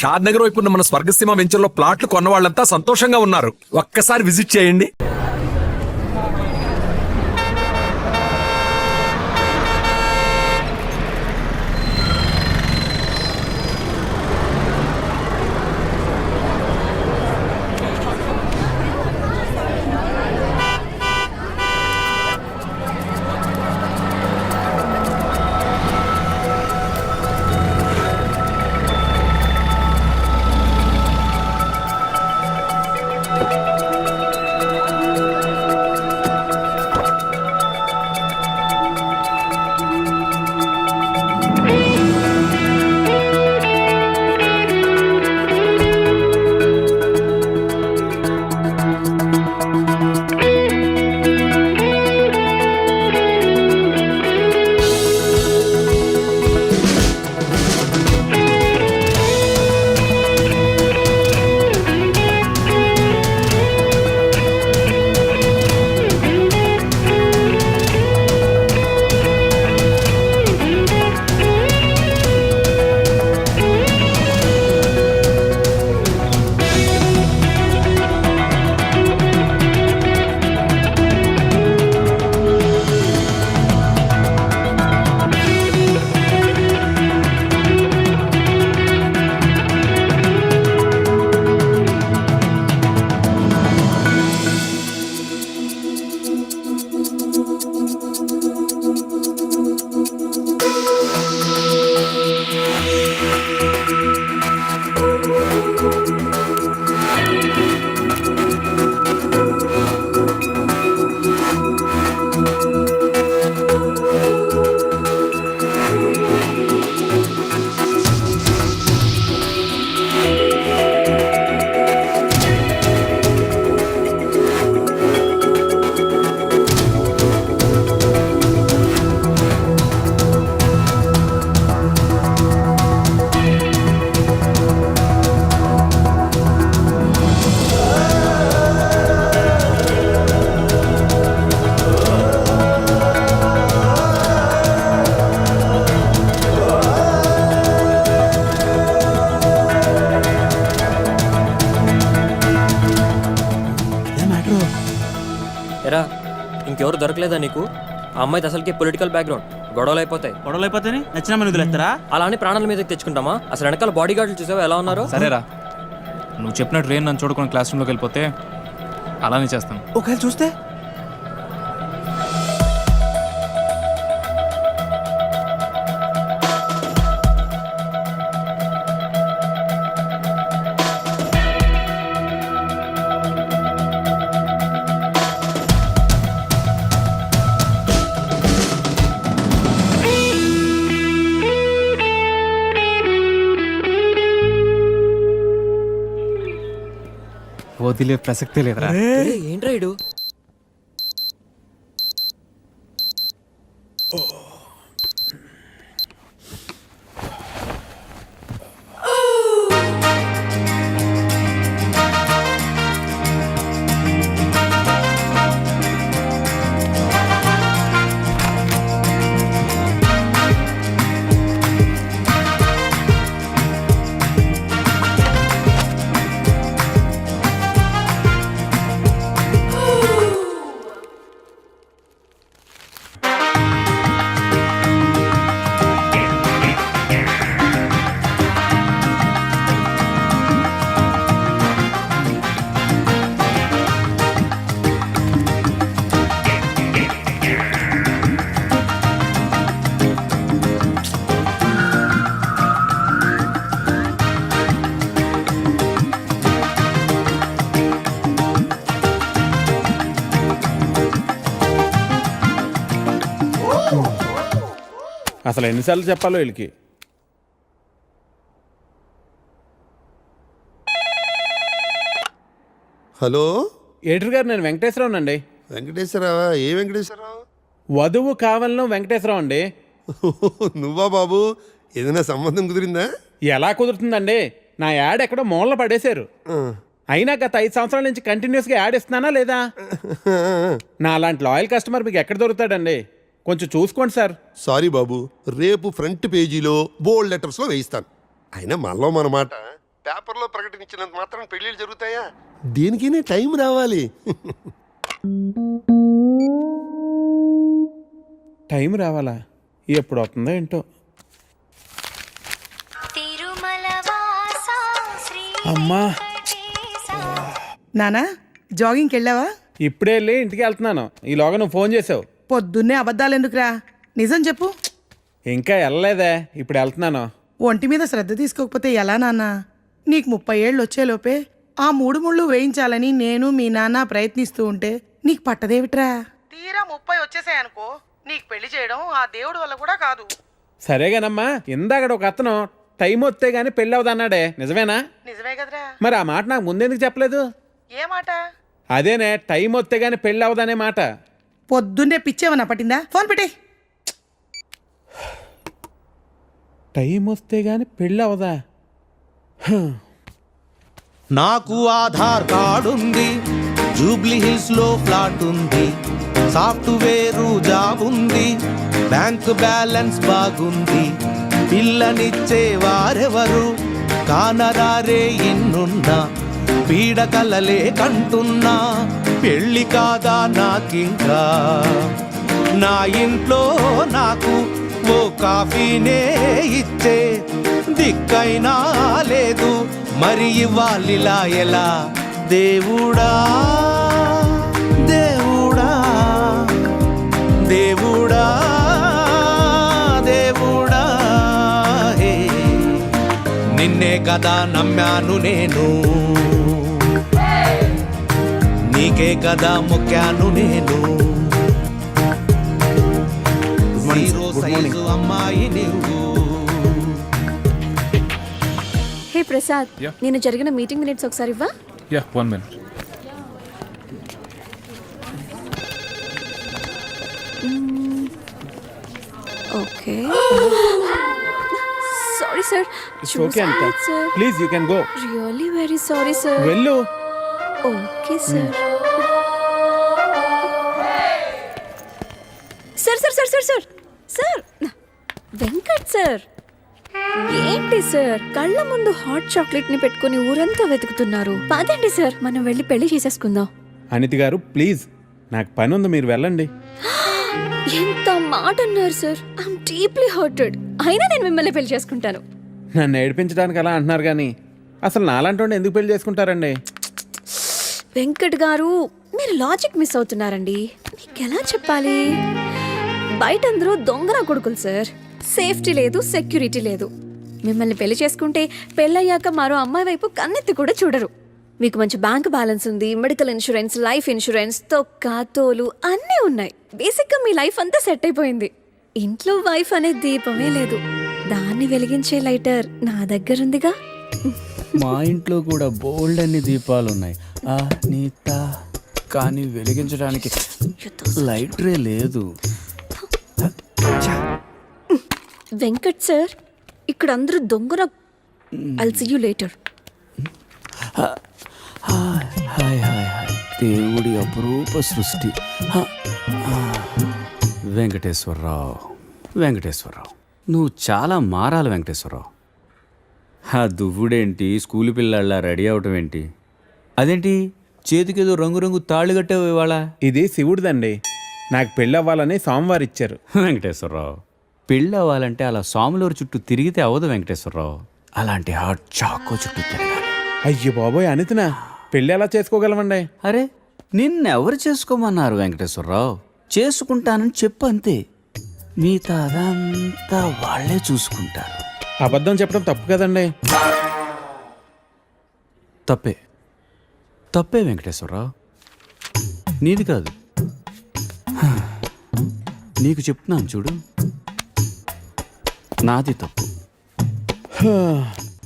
షాద్ నగర్ వైపు ఉన్న మన స్వర్గసీమ వెంచర్లో ప్లాట్లు కొన్న వాళ్ళంతా సంతోషంగా ఉన్నారు. ఒక్కసారి విజిట్ చేయండి. ఎరా ఇంకెవరు దొరకలేదా నీకు? ఆ అమ్మాయిది అసలుకి పొలిటికల్ బ్యాక్గ్రౌండ్. గొడవలు అయిపోతాయి నచ్చిన మన వదిలేస్తారా? అలానే ప్రాణాల మీదకి తెచ్చుకుంటామా? అసలు వెనకాల బాడీ గార్డులు చూసావా ఎలా ఉన్నారో? సరేరా, నువ్వు చెప్పినట్టు రేన్ నన్ను చూడుకుని క్లాస్ రూమ్లోకి వెళ్ళిపోతే అలానే చేస్తాను. ఒకవేళ చూస్తే వదిలే ప్రసక్తే లేదురా. ఏంట్రా ఇడు? అసలు ఎన్నిసార్లు చెప్పాలో వీళ్ళకి. హలో ఎడిటర్ గారు, నేను వెంకటేశ్వరరావు అండి. వెంకటేశ్వరరావా? ఏ వెంకటేశ్వరరావు? వధువు కావాలను వెంకటేశ్వరరావు అండి. నువ్వా బాబు? ఏదైనా సంబంధం కుదిరిందా? ఎలా కుదురుతుందండి? నా యాడ్ ఎక్కడో మూలన పడేశారు. అయినా గత 5 సంవత్సరాల నుంచి కంటిన్యూస్గా యాడ్ ఇస్తున్నానా లేదా? నా అలాంటి లాయల్ కస్టమర్ మీకు ఎక్కడ దొరుకుతాడండి? కొంచెం చూసుకోండి సార్. సారీ బాబు, రేపు ఫ్రంట్ పేజీలో బోల్డ్ లెటర్స్లో వేయిస్తాను. అయినా మనలో మన మాట పేపర్లో ప్రకటించినంత మాత్రం పెళ్ళిళ్ళు జరుగుతాయా? దేనికైనా టైం రావాలి. టైం రావాలా? ఎప్పుడు వస్తుందో ఏంటో. అమ్మా, నానా జాగింగ్కి వెళ్ళావా? ఇప్పుడే వెళ్ళి ఇంటికి వెళ్తున్నాను. ఈలోగా నువ్వు ఫోన్ చేసావు. పొద్దున్నే అబద్ధాలు ఎందుకురా, నిజం చెప్పు. ఇంకా వెళ్ళలేదే, ఇప్పుడు వెళ్తున్నాను. ఒంటి మీద శ్రద్ధ తీసుకోకపోతే ఎలా నాన్నా? నీకు 30 ఏళ్ళు వచ్చేలోపే ఆ 3 ముళ్ళు వేయించాలని నేను మీ నాన్న ప్రయత్నిస్తూ ఉంటే నీకు పట్టదేవిట్రా? తీరా 30 వచ్చేసాయనుకో, నీకు పెళ్లి చేయడం ఆ దేవుడి వల్ల కూడా కాదు. సరేగానమ్మా, ఇందాక ఒక అతను టైం వస్తే గానీ పెళ్ళి అవదన్నాడే, నిజమేనా? నిజమే కదరా. మరి ఆ మాట నాకు ముందెందుకు చెప్పలేదు? ఏ మాట? అదేనే, టైం వస్తే గానీ పెళ్ళి అవదనే మాట. పొద్దున్నే పిచ్చేమన్నా పట్టిందా? ఫోన్ పెట్టే. టైం వస్తే గానీ పెళ్ళి అవదా? నాకు ఆధార్ కార్డు ఉంది, జూబ్లీ హిల్స్ లో ఫ్లాట్ ఉంది, సాఫ్ట్వేర్ జాబ్ ఉంది, బ్యాంక్ బ్యాలెన్స్ బాగుంది, పిల్లనిచ్చే వారెవరు కానరారే ఇన్నున్నా, పీడకలలే కంటున్నా, పెళ్ళి కాదా నాకింకా, నా ఇంట్లో నాకు ఓ కాఫీనే ఇచ్చే దిక్కైనా లేదు, మరి ఇవ్వాలిలా ఎలా? దేవుడా దేవుడా దేవుడా దేవుడా, హే నిన్నే కదా నమ్మాను నేను, నీకే కదా మొక్కాను నేను, జీరో సైజు అమ్మాయి నువ్వు. హే ప్రసాద్, నేను జరిగిన మీటింగ్ మినిట్స్ ఒకసారి ఇవ్వా? Yeah 1 minute. Okay. Sorry sir. Okay అంట. Please you can go. Really very sorry sir. వెళ్ళు. Okay sir. Sir sir sir sir sir sir Venkat sir, ఏంటి సార్ కళ్ళ ముందు హాట్ చాక్లెట్ ని పెట్టుకుని ఊరంతా వెతుకుతున్నారు? పదండి సార్, మనం వెళ్ళి పెళ్లి చేసేసుకుందాం. అనితి గారు ప్లీజ్, నాకు పని ఉంది, మీరు వెళ్ళండి. ఎంత మాట అన్నారు సార్, ఐఎమ్ డీప్లీ హర్టెడ్. అయినా నేను మిమ్మల్ని పెళ్లి చేసుకుంటాను. నన్ను ఏడిపించడానికి అలా అంటున్నారు కానీ అసలు నాలాంటి ఎందుకు పెళ్లి చేసుకుంటారండి? వెంకట్ గారు, మీరు లాజిక్ మిస్ అవుతున్నారండి. మీకు ఎలా చెప్పాలి? బయట అందరూ దొంగన కొడుకులు సార్, సేఫ్టీ లేదు, సెక్యూరిటీ లేదు. మిమ్మల్ని పెళ్లి చేసుకుంటే పెళ్ళయ్యాక మరో అమ్మాయి వైపు కన్నెత్తి కూడా చూడరు. మీకు మంచి బ్యాంక్ బ్యాలెన్స్ ఉంది, మెడికల్ ఇన్సూరెన్స్, లైఫ్ ఇన్సూరెన్స్, తొక్క తోలు అన్నీ ఉన్నాయి. బేసిక్గా మీ లైఫ్ అంతా సెట్ అయిపోయింది. ఇంట్లో వైఫ్ అనే దీపమే లేదు, దాన్ని వెలిగించే లైటర్ నా దగ్గరుందిగా. మా ఇంట్లో కూడా బోల్డ్ అన్ని దీపాలు ఉన్నాయి నీత, కానీ వెలిగించడానికి లైటరే లేదు. వెంకట్ సార్, ఇక్కడ అందరూ దొంగన. I'll see you later. Hi hi hi hi, దేవుడి అపురూప సృష్టి. వెంకటేశ్వరరావు, వెంకటేశ్వరరావు, నువ్వు చాలా మారాలి వెంకటేశ్వరరావు. ఆ దువ్వుడేంటి, స్కూల్ పిల్లల్లా రెడీ అవటం ఏంటి? అదేంటి చేతికేదో రంగురంగు తాళ్ళు కట్టావు ఇవాళ? ఇది శివుడిదండి, నాకు పెళ్ళి అవ్వాలని స్వామివారు ఇచ్చారు. వెంకటేశ్వరరావు, పెళ్ళి అవ్వాలంటే అలా స్వాములూరు చుట్టూ తిరిగితే అవ్వదు వెంకటేశ్వరరావు, అలాంటి హాట్ చాకో చుట్టూ తిరగాలి. అయ్యో బాబోయ్ అనితినా, పెళ్ళి ఎలా చేసుకోగలమండి? అరే నిన్నెవరు చేసుకోమన్నారు వెంకటేశ్వరరావు? చేసుకుంటానని చెప్పు అంతే, మిగతా అదంతా వాళ్ళే చూసుకుంటారు. అబద్ధం చెప్పడం తప్పు కదండి. తప్పే, తప్పే వెంకటేశ్వరరావు, నీది కాదు. నీకు చెప్తున్నాను చూడు, నాది తప్పు.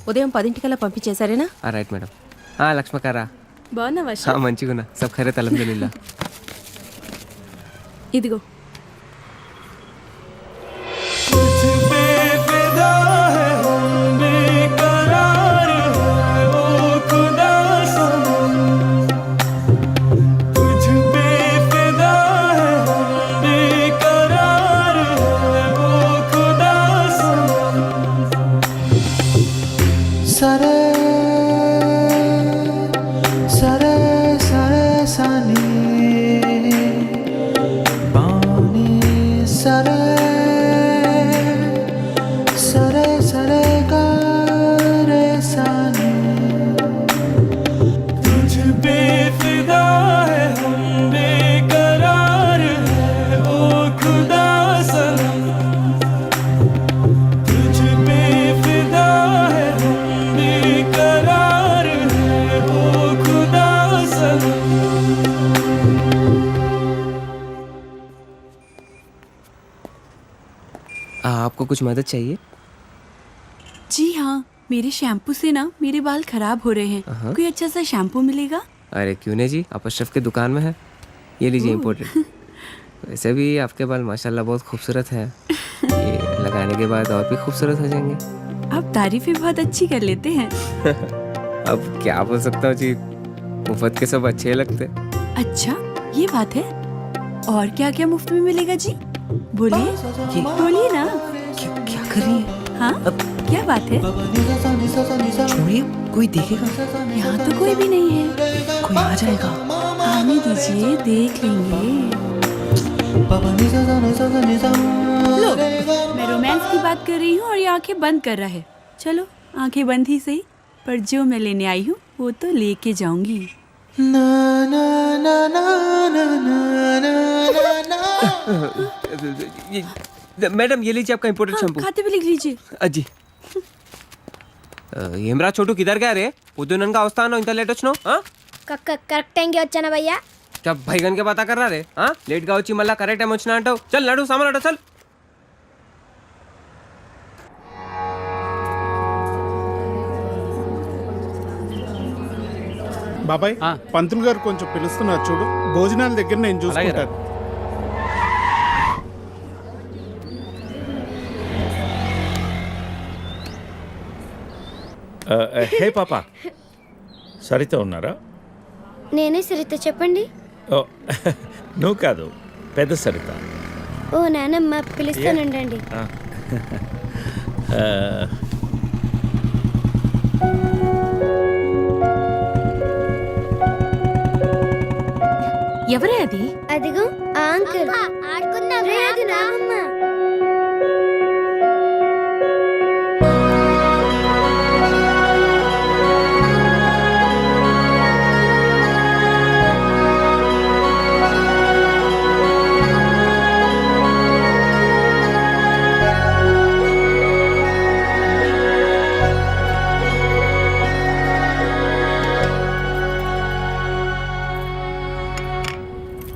ఉదయం 10 పంపించేశారేనా? Right madam. లక్ష్మకారా బాగున్నావా? మంచిగున్నా, సబ్ ఖైరత్ అల్హమ్దులిల్లాహ్. ఇదిగో. సరే సరే సరే సని పాని సరే సరే సరే రే సని तुझ पे फिदा है हम बेकरार है ओ खुदा सनम तुझ पे फिदा है हम बेकरार है ओ खुदा सनम आपको कुछ मदद चाहिए? जी हाँ, मेरे शैम्पू से ना मेरे बाल खराब हो रहे हैं। कोई अच्छा सा शैम्पू मिलेगा? अरे क्यों नहीं जी, आप अशरफ की दुकान में है, ये लीजिए इम्पोर्टेड। वैसे भी आपके बाल माशाल्लाह बहुत खूबसूरत है, ये लगाने के बाद और भी खूबसूरत हो जाएंगे। आप तारीफें बहुत अच्छी कर लेते हैं। अब क्या बोल सकता हूँ जी, मुफ्त के सब अच्छे लगते। अच्छा, ये बात है। और क्या क्या मुफ्त में मिलेगा जी? बोलिए बोलिए ना। क्या कर रही है? हाँ, क्या बात है? छोड़िए, कोई देखेगा। यहाँ तो कोई भी नहीं है। कोई आ जाएगा। आने दीजिए, देख लेंगे। लो, मैं रोमांस की बात कर रही हूँ और ये आंखें बंद कर रहा है। चलो, आंखें बंद ही सही, पर जो मैं लेने आई हूँ वो तो लेके जाऊंगी। मैडम ये लीजिए आपका इम्पोर्टेड शैम्पू। खाते भी लिख लीजिए। అజ్జి ఏమ్రా చోటు కిదర్ గా రే పొద్దుననగా వస్తాను ఇంత లేట్ వచ్చినావు కరెక్ట్ టైంకి వచ్చానా భయ్యా? భైగన్ కే పతా కర్రా రే లేట్ గా వచ్చి మళ్ళా కరెక్ట్ టైం వచ్చినా అంటావు చల్ నడు సామాన్ అడో చల్ బాబాయ్ పంతులు గారు కొంచెం పిలుస్తున్నారు చూడు, భోజనాల దగ్గర నేను చూసుకుంటాను. హే పాప, సరిత ఉన్నారా? నేనే సరిత, చెప్పండి. ఓ నువ్వు కాదు, పెద్ద సరిత. ఓ నానమ్మ, పిలుస్తానండి. ఎవరే అది? అదిగో ఆ అంకుల్. ఆడుకుందాం రే, అది నానమ్మ.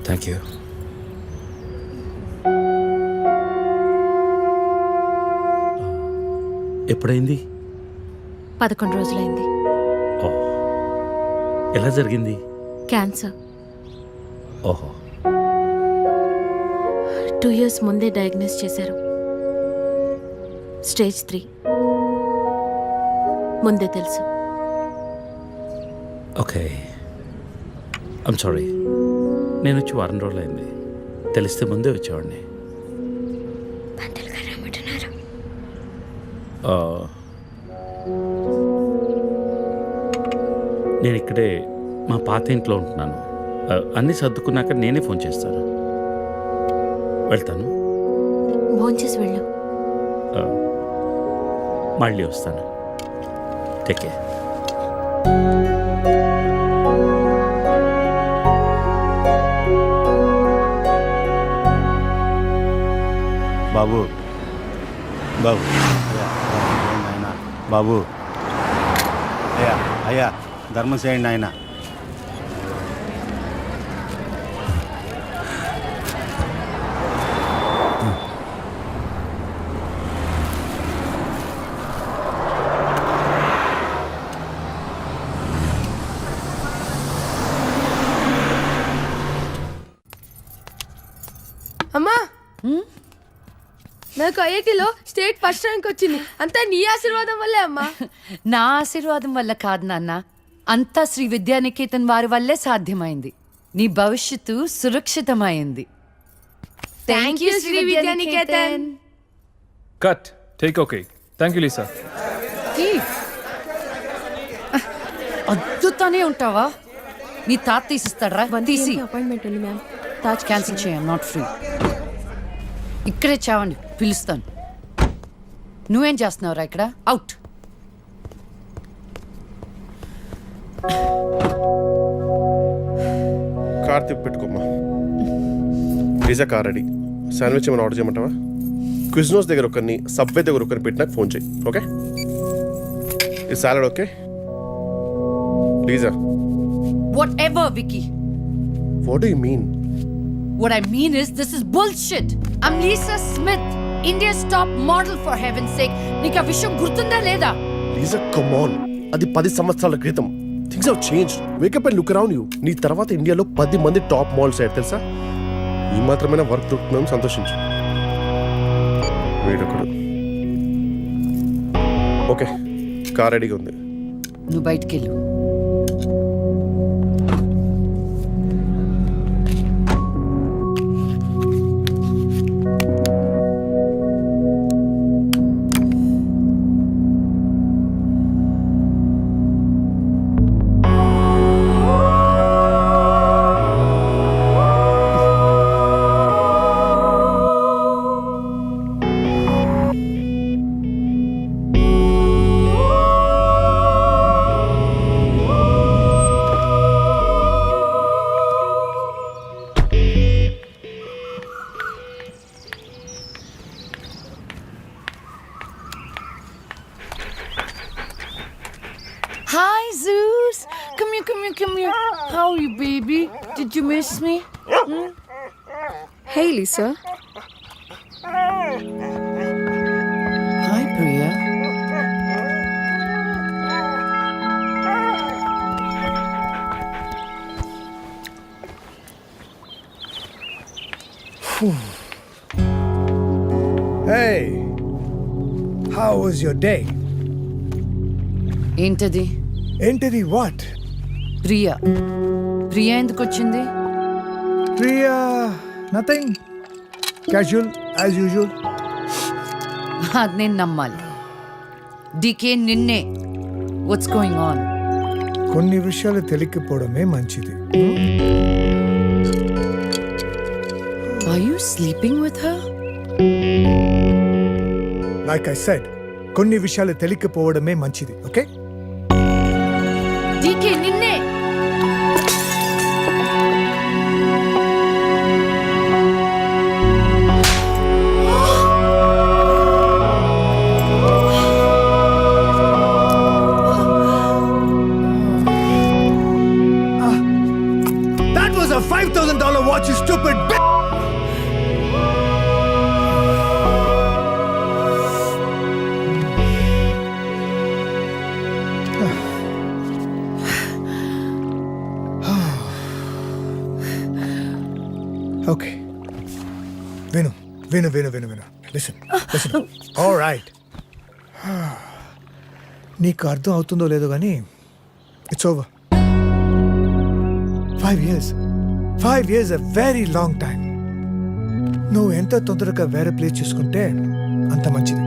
Thank you. ఎప్పుడైంది? 11 రోజులైంది. ఓ, ఎలా జరిగింది? క్యాన్సర్. ఓహో. 2 years ముందే డయాగ్నోస్ చేశారు. స్టేజ్ 3. ముందే తెలుసు. Okay, I'm sorry. నేను వచ్చి 1 రోజులు అయింది. తెలిస్తే ముందే వచ్చేవాడిని. నేను ఇక్కడే మా పాత ఇంట్లో ఉంటున్నాను. అన్నీ సర్దుకున్నాక నేనే ఫోన్ చేస్తాను. వెళ్తాను. భోంచేసి వెళ్ళు. మళ్ళీ వస్తాను. Take care. బాబు బాబు ఆయన బాబు, అయ్యా అయ్యా ధర్మం చేయండి ఆయన. అమ్మా, నాకు ఐఐటీలో స్టేట్ ఫస్ట్ ర్యాంక్ వచ్చింది. అంతా నీ ఆశీర్వాదం వల్లే అమ్మా. నా ఆశీర్వాదం వల్ల కాదు నాన్న, అంతా శ్రీ విద్యానికేతన్ వారి వల్లే సాధ్యమైంది. నీ భవిష్యత్తు సురక్షితమైంది. Thank you Shri Vidyanikethan. Cut take okay. Thank you Lisa. అద్దుతానే ఉంటావా? నీ తాత తీసిస్తాడరా? తీసి అపాయింట్మెంట్ ఉంది మ్యామ్. తాజ్ క్యాన్సిల్ చేయం, నాట్ ఫ్రీ. ఇక్కడే చావండి, పిలుస్తాను. నువ్వేం చేస్తున్నావురా ఇక్కడ? అవుట్. కార్ తిప్పి పెట్టుకోమ్మా. Pizza car ready. శాండ్విచ్ ఏమైనా ఆర్డర్ చేయమంటావా? క్విజ్నోస్ దగ్గర ఒకరిని, సబ్వే దగ్గర ఒకరిని పెట్టి నాకు ఫోన్ చేయి. ఓకే? ఈ salad okay? Pizza. Whatever, Vicky. What do you mean? What I mean is, this is bullshit. I'm Lisa Smith, India's top model, for heaven's sake. నీకు ఆ విషయం గుర్తుందా లేదా? లీజా, కమ్ ఆన్. అది 10 సంవత్సరాల క్రితం. Things have changed. Wake up and look around you. నీ తర్వాత ఇండియాలో 10 మంది టాప్ మోడల్స్ అయ్యారు తెలుసా? ఈ మాత్రమైనా వర్క్ దొరుకుతుందని సంతోషించు. వీడొకడు. ఓకే, కార్ రెడీగా ఉంది. నువ్వు బయటికి వెళ్ళు. Hi, Zeus. Come here, come here, come here. How are you, baby? Did you miss me? Hey, Lisa. Hi, Priya. Hey, how was your day? ఏంటది? ఏంటిది? What? ప్రియా. ప్రియా ఎందుకు వచ్చింది? Priya, nothing. Casual, as usual. అది నేను నమ్మాలి. DK నిన్నే. What's going on? కొన్ని విషయాలు తెలియకపోవడమే మంచిది. Are you sleeping with her? Like I said, కొన్ని విషయాలు తెలియకపోవడమే మంచిది. ఓకే? డీకే నిన్నే. That was a $5,000 watch, you stupid bitch! Okay. Vinu. Listen. All right. నీకు అర్థం అవుతుందో లేదో కానీ it's over. 5 years. 5 years a very long time. నువ్వు ఎంత తొందరగా వేరే ప్లేస్ చూసుకుంటే అంత మంచిది.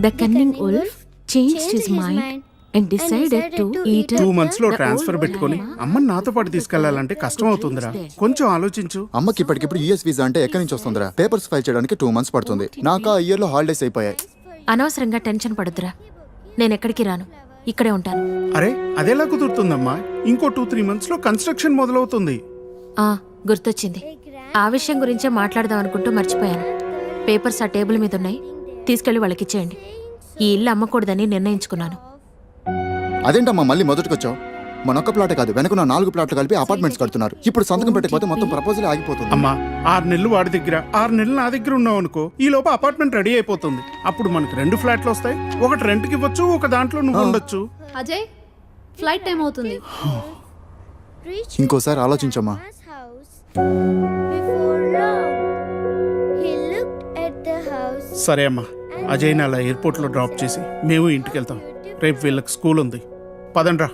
The cunning wolf changed his mind and decided to eat 2 months లో ట్రాన్స్ఫర్ పెట్టుకొని అమ్మని నాతో పాటు తీసుకెళ్లాలంటే కష్టం అవుతుందిరా. కొంచెం ఆలోచించు. అమ్మకి ఇప్పటికిప్పుడు యూఎస్ వీసా అంటే ఎక్కడి నుంచి వస్తుందిరా? పేపర్స్ ఫైల్ చేయడానికి 2 months పడుతుంది. నాకు ఆ ఇయర్ లో హాలిడేస్ అయిపోయాయి. అనవసరంగా టెన్షన్ పడద్దురా. నేను ఎక్కడికి రాను, ఇక్కడే ఉంటాను. అరే అదెలా కుదురుతుందమ్మా? ఇంకో 2-3 months లో కన్స్ట్రక్షన్ మొదలవుతుంది. గుర్తొచ్చింది. ఆ విషయం గురించే మాట్లాడదాం అనుకుంటూ మర్చిపోయాను. పేపర్స్ ఆ టేబుల్ మీద ఉన్నాయి, తీసుకెళ్లి వాళ్ళకి ఇచ్చేయండి. ఈ ఇల్లు అమ్మకూడదని నిర్ణయించుకున్నాను. అదేంటమ్మా మళ్ళీ మొదటికొచ్చావు? మనొక్క ప్లాటే కాదు, వెనకున్న 4 ప్లాట్లు కలిపి అపార్ట్మెంట్స్ కడుతున్నారు. ఇప్పుడు సంతకం పెట్టకపోతే మొత్తం ప్రపోజల్ ఆగిపోతుంది. అమ్మా 6 నెలలు వాడి దగ్గర, 6 నెలలు నా దగ్గర ఉన్నావు అనుకో, ఈ లోపు అపార్ట్మెంట్ రెడీ అయిపోతుంది. అప్పుడు మనకి 2 ఫ్లాట్లు వస్తాయి. ఒకటి రెంట్కి ఇవ్వచ్చు, ఒక దాంట్లో నువ్వు ఉండొచ్చు. అజయ్, ఫ్లైట్ టైం అవుతుంది. ఇంకోసారి ఆలోచించమ్మా. సరే అమ్మా, అజయ్ని అలా ఎయిర్పోర్ట్లో డ్రాప్ చేసి మేము ఇంటికి వెళ్తాం. రేపు వీళ్ళకి స్కూల్ ఉంది. పదండ్రా.